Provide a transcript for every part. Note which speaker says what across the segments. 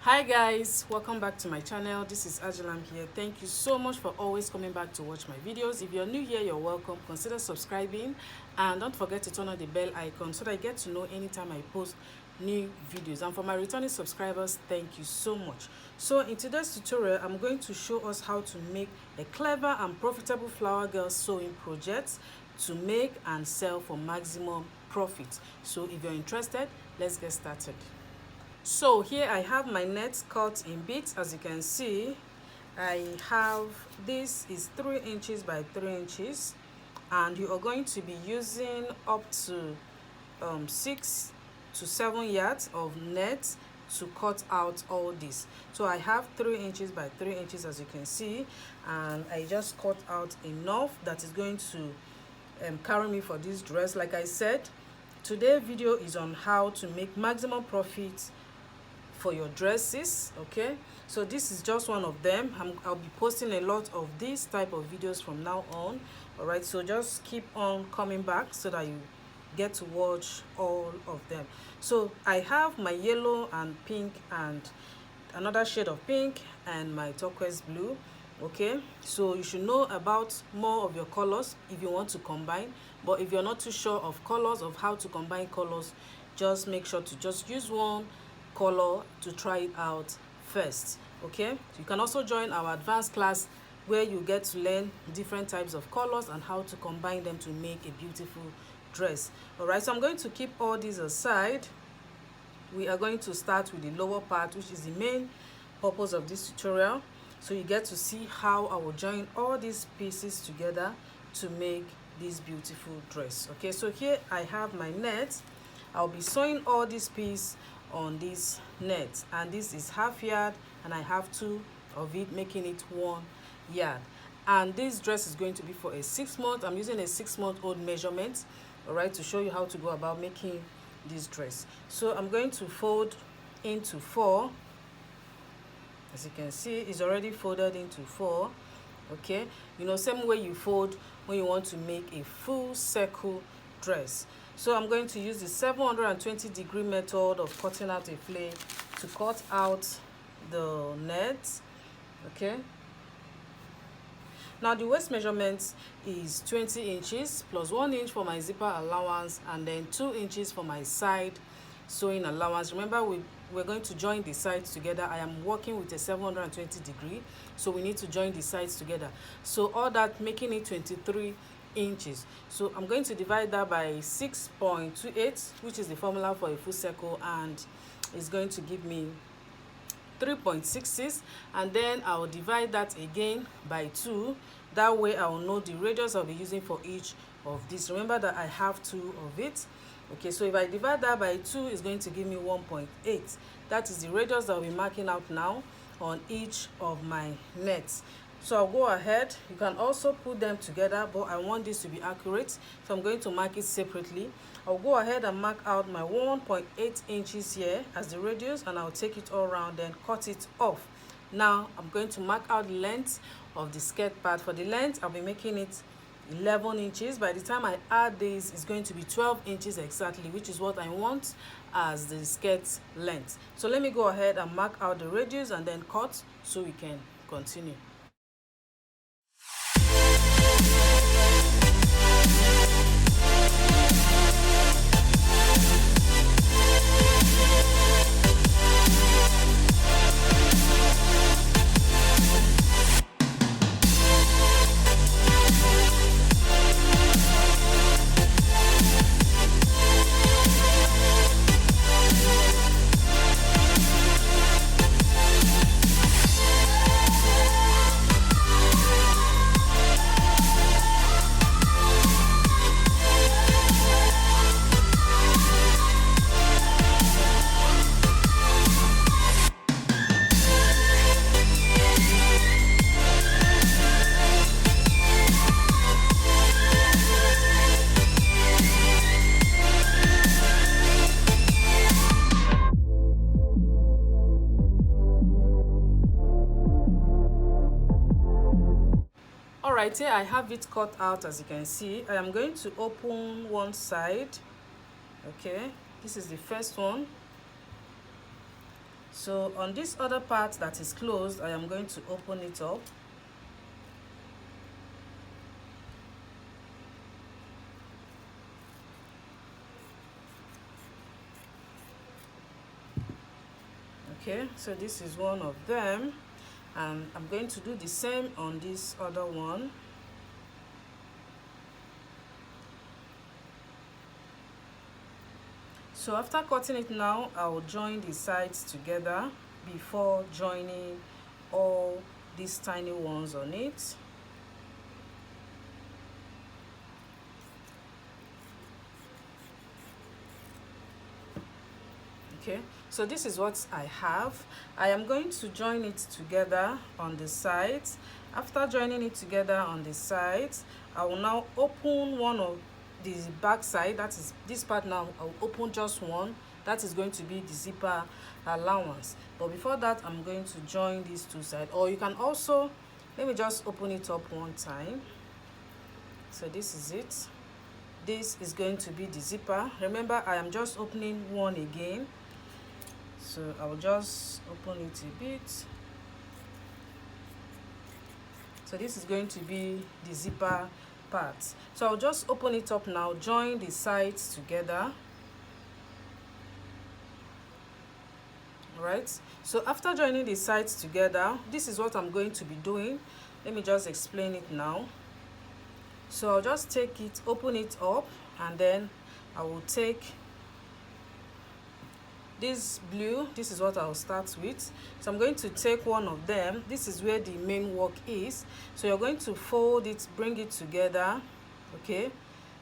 Speaker 1: Hi guys, welcome back to my channel. This is Ajalam here. Thank you so much for always coming back to watch my videos. If you're new here, you're welcome. Consider subscribing and don't forget to turn on the bell icon so that I get to know anytime I post new videos. And for my returning subscribers, thank you so much. So in today's tutorial, I'm going to show us how to make a clever and profitable flower girl sewing project to make and sell for maximum profit. So if you're interested, let's get started. So here I have my net cut in bits. As you can see, I have, this is 3 inches by 3 inches, and you are going to be using up to 6 to 7 yards of net to cut out all this. So I have 3 inches by 3 inches, as you can see, and I just cut out enough that is going to carry me for this dress. Like I said, today's video is on how to make maximum profit for your dresses. Okay, so this is just one of them. I'll be posting a lot of these type of videos from now on. All right, so just keep on coming back so that you get to watch all of them. So I have my yellow and pink and another shade of pink and my turquoise blue. Okay, so you should know about more of your colors if you want to combine, but if you're not too sure of colors, of how to combine colors, just make sure to just use one color to try it out first. Okay, you can also join our advanced class where you get to learn different types of colors and how to combine them to make a beautiful dress. All right, so I'm going to keep all these aside. We are going to start with the lower part, which is the main purpose of this tutorial, so you get to see how I will join all these pieces together to make this beautiful dress. Okay, so here I have my net. I'll be sewing all these pieces on this net, and this is half yard and I have 2 of it, making it 1 yard. And this dress is going to be for a 6-month. I'm using a 6-month-old measurement, all right, to show you how to go about making this dress. So I'm going to fold into 4. As you can see, it's already folded into 4. Okay, you know, same way you fold when you want to make a full circle dress. So I'm going to use the 720-degree method of cutting out a flame to cut out the net. Okay, now the waist measurement is 20 inches plus 1 inch for my zipper allowance and then 2 inches for my side sewing allowance. Remember, we're going to join the sides together. I am working with a 720 degree, so we need to join the sides together. So all that, making it 23 inches. So I'm going to divide that by 6.28, which is the formula for a full circle, and it's going to give me 3.66, and then I'll divide that again by 2. That way I will know the radius I'll be using for each of these. Remember that I have 2 of it. Okay, so if I divide that by 2, it's going to give me 1.8. That is the radius that I'll be marking out now on each of my nets. So I'll go ahead. You can also put them together, but I want this to be accurate, so I'm going to mark it separately. I'll go ahead and mark out my 1.8 inches here as the radius, and I'll take it all around and cut it off. Now I'm going to mark out the length of the skirt part. For the length, I'll be making it 11 inches. By the time I add this, it's going to be 12 inches exactly, which is what I want as the skirt length. So let me go ahead and mark out the radius and then cut so we can continue. Alright, here I have it cut out. As you can see, I am going to open one side. Okay, this is the first one. So on this other part that is closed, I am going to open it up. Okay, so this is one of them, and I'm going to do the same on this other one. So after cutting it now, I will join the sides together before joining all these tiny ones on it. Okay, so this is what I have. I am going to join it together on the sides. After joining it together on the sides, I will now open one of the back side, that is this part. Now I'll open just one, that is going to be the zipper allowance. But before that, I'm going to join these two sides, or you can also, let me just open it up one time. So this is it. This is going to be the zipper. Remember, I am just opening one again, so I'll just open it a bit. So this is going to be the zipper part. So I'll just open it up now, join the sides together. Right, so after joining the sides together, this is what I'm going to be doing. Let me just explain it now. So I'll just take it, open it up, and then I will take this blue. This is what I'll start with. So I'm going to take one of them. This is where the main work is. So you're going to fold it, bring it together. Okay,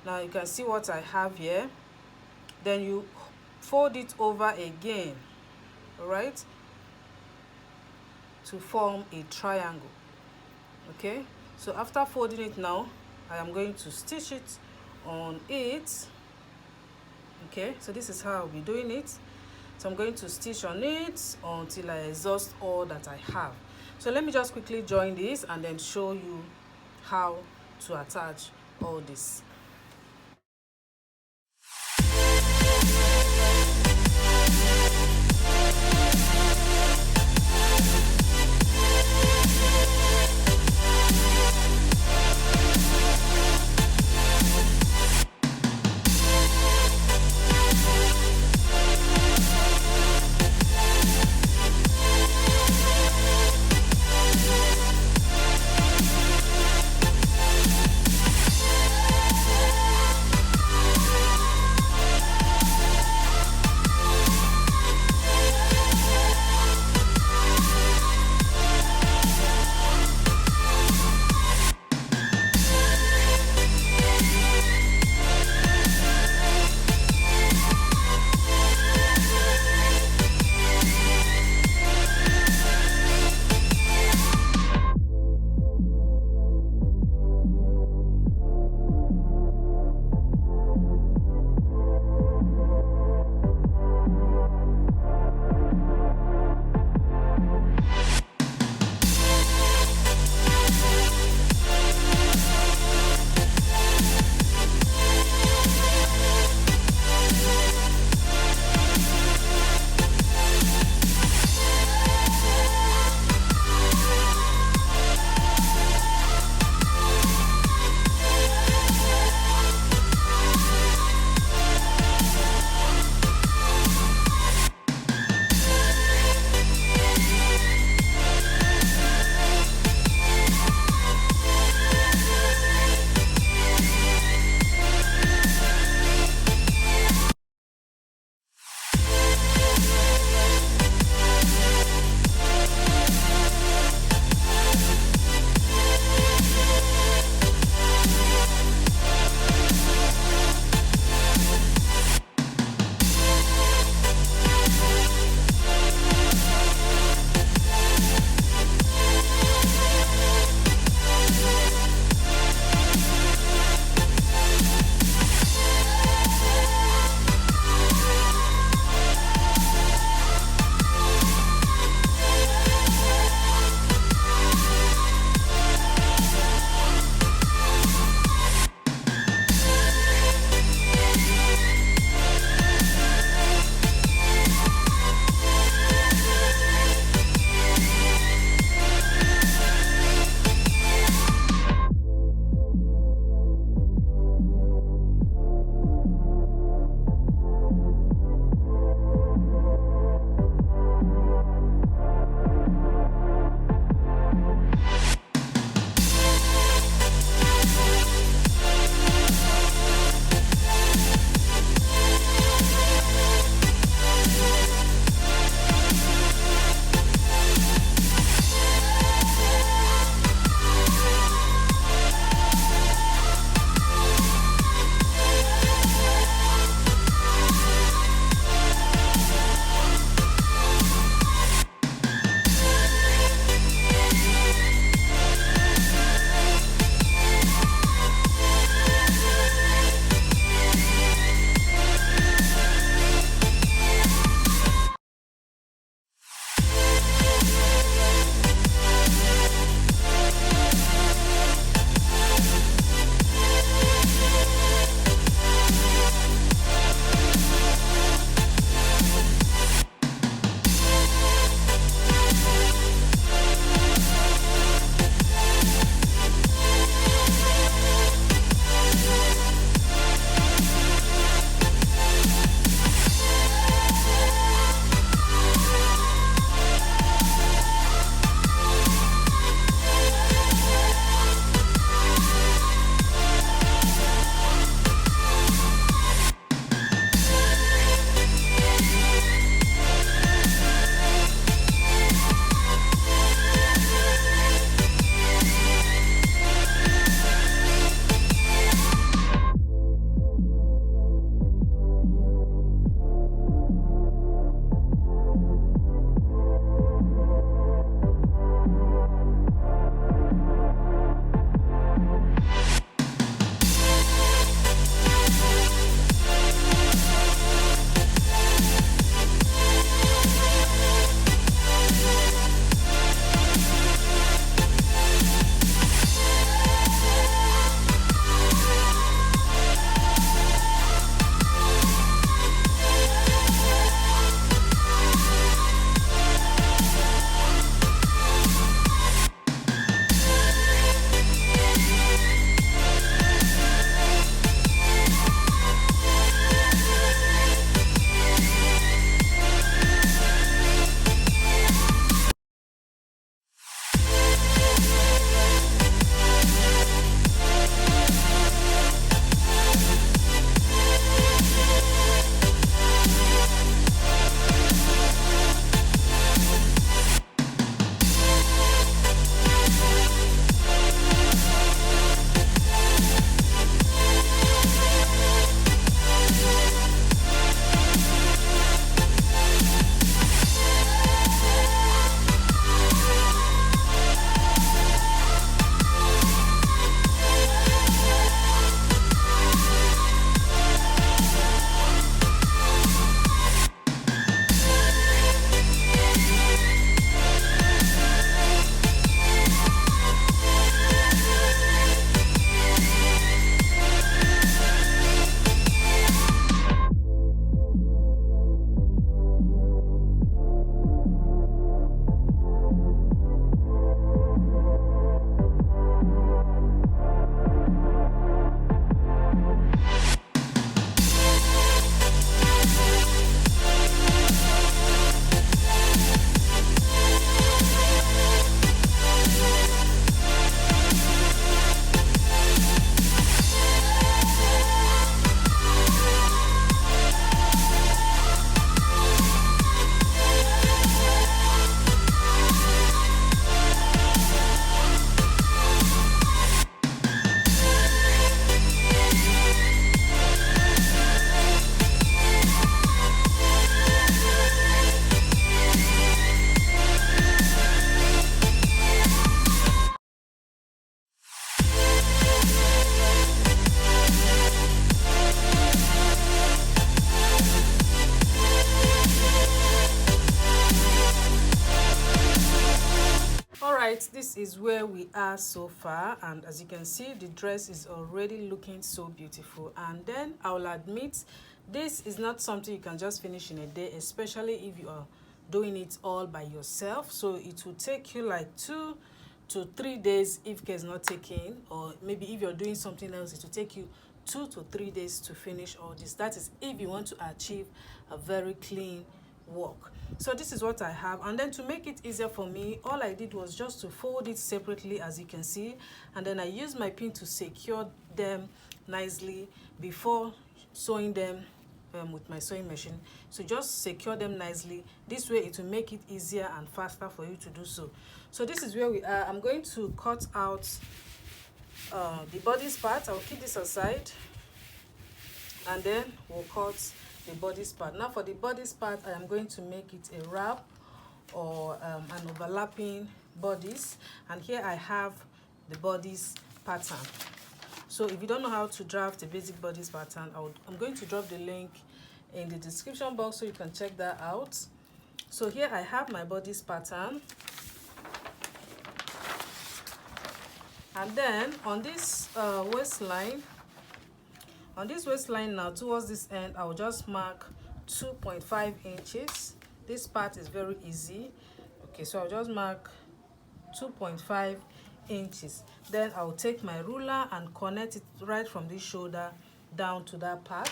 Speaker 1: now you can see what I have here. Then you fold it over again, all right, to form a triangle. Okay, so after folding it now, I am going to stitch it on it. Okay, so this is how I'll be doing it. So I'm going to stitch on it until I exhaust all that I have. So let me just quickly join this and then show you how to attach all this. right, this is where we are so far, and as you can see, the dress is already looking so beautiful. And then I will admit, this is not something you can just finish in a day, especially if you are doing it all by yourself. So it will take you like 2 to 3 days if care is not taken, or maybe if you're doing something else, it will take you 2 to 3 days to finish all this. That is if you want to achieve a very clean work. So this is what I have, and then to make it easier for me, all I did was just to fold it separately, as you can see, and then I used my pin to secure them nicely before sewing them with my sewing machine. So just secure them nicely. This way it will make it easier and faster for you to do so. So this is where we are. I'm going to cut out the bodice part. I'll keep this aside, and then we'll cut the bodice part. Now for the bodice part, I am going to make it a wrap or an overlapping bodice, and here I have the bodice pattern. So if you don't know how to draft a basic bodice pattern, I'm going to drop the link in the description box so you can check that out. So here I have my bodice pattern, and then on this waistline, now towards this end, I'll just mark 2.5 inches. This part is very easy. Okay, so I'll just mark 2.5 inches. Then I'll take my ruler and connect it right from this shoulder down to that part.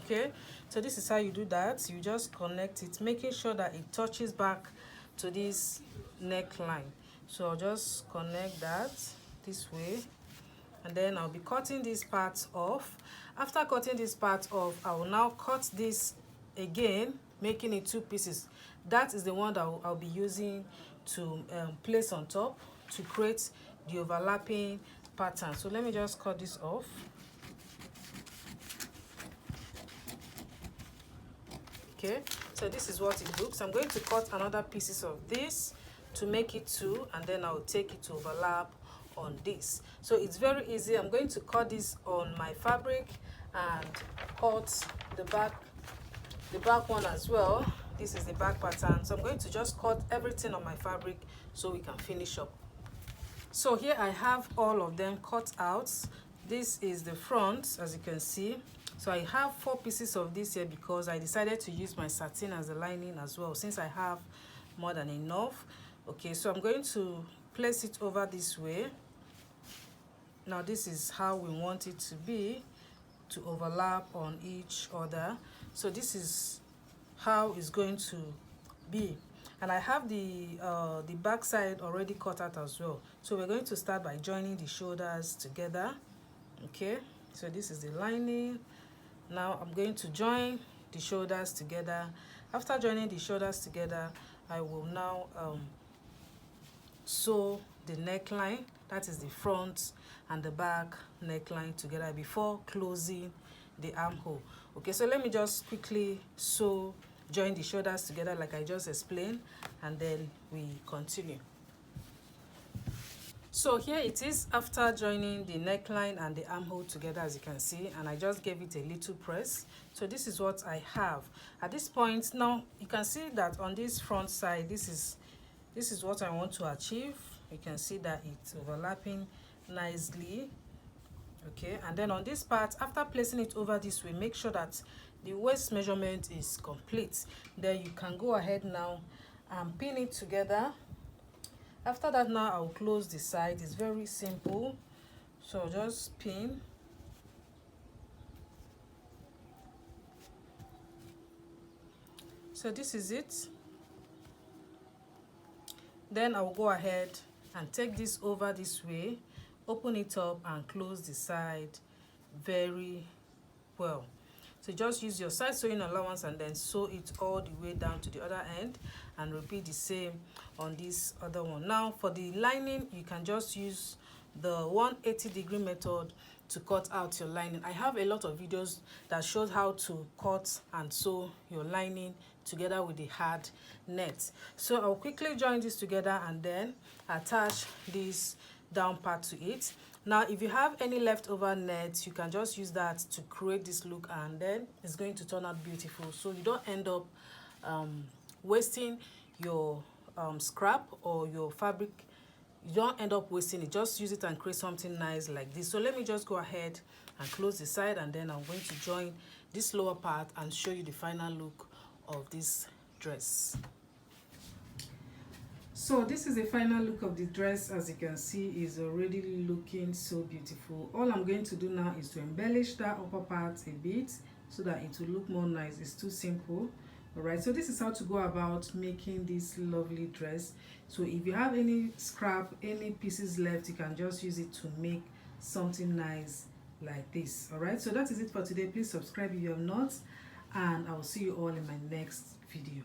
Speaker 1: Okay, so this is how you do that. You just connect it, making sure that it touches back to this neckline. So I'll just connect that this way, and then I'll be cutting this part off. After cutting this part off, I will now cut this again, making it 2 pieces. That is the one that I'll be using to place on top to create the overlapping pattern. So let me just cut this off. Okay, so this is what it looks. I'm going to cut another pieces of this to make it 2, and then I'll take it to overlap on this. So it's very easy. I'm going to cut this on my fabric and cut the back one as well. This is the back pattern, so I'm going to just cut everything on my fabric so we can finish up. So here I have all of them cut out. This is the front, as you can see. So I have 4 pieces of this here because I decided to use my satin as a lining as well, since I have more than enough. Okay, so I'm going to place it over this way. Now this is how we want it to be, to overlap on each other. So this is how it's going to be, and I have the back side already cut out as well. So we're going to start by joining the shoulders together. Okay, so this is the lining. Now I'm going to join the shoulders together. After joining the shoulders together, I will now sew the neckline, that is the front and the back neckline together before closing the armhole. Okay, so let me just quickly join the shoulders together like I just explained, and then we continue. So here it is after joining the neckline and the armhole together, as you can see, and I just gave it a little press. So this is what I have at this point. Now you can see that on this front side, this is what I want to achieve. You can see that it's overlapping nicely. Okay, and then on this part, after placing it over this way, make sure that the waist measurement is complete. Then you can go ahead now and pin it together. After that, now I'll close the side. It's very simple. So just pin. So this is it. Then I'll go ahead and take this over this way, open it up and close the side very well. So just use your side sewing allowance and then sew it all the way down to the other end, and repeat the same on this other one. Now for the lining, you can just use the 180-degree method to cut out your lining. I have a lot of videos that shows how to cut and sew your lining together with the hard net. So I'll quickly join this together and then attach this down part to it. Now if you have any leftover net, you can just use that to create this look, and then it's going to turn out beautiful, so you don't end up wasting your scrap or your fabric. You don't end up wasting it. Just use it and create something nice like this. So let me just go ahead and close the side, and then I'm going to join this lower part and show you the final look of this dress. So this is the final look of the dress. As you can see, is already looking so beautiful. All I'm going to do now is to embellish that upper part a bit so that it will look more nice. It's too simple. All right, so this is how to go about making this lovely dress. So if you have any scrap, any pieces left, you can just use it to make something nice like this. All right, so that is it for today. Please subscribe if you have not, and I will see you all in my next video.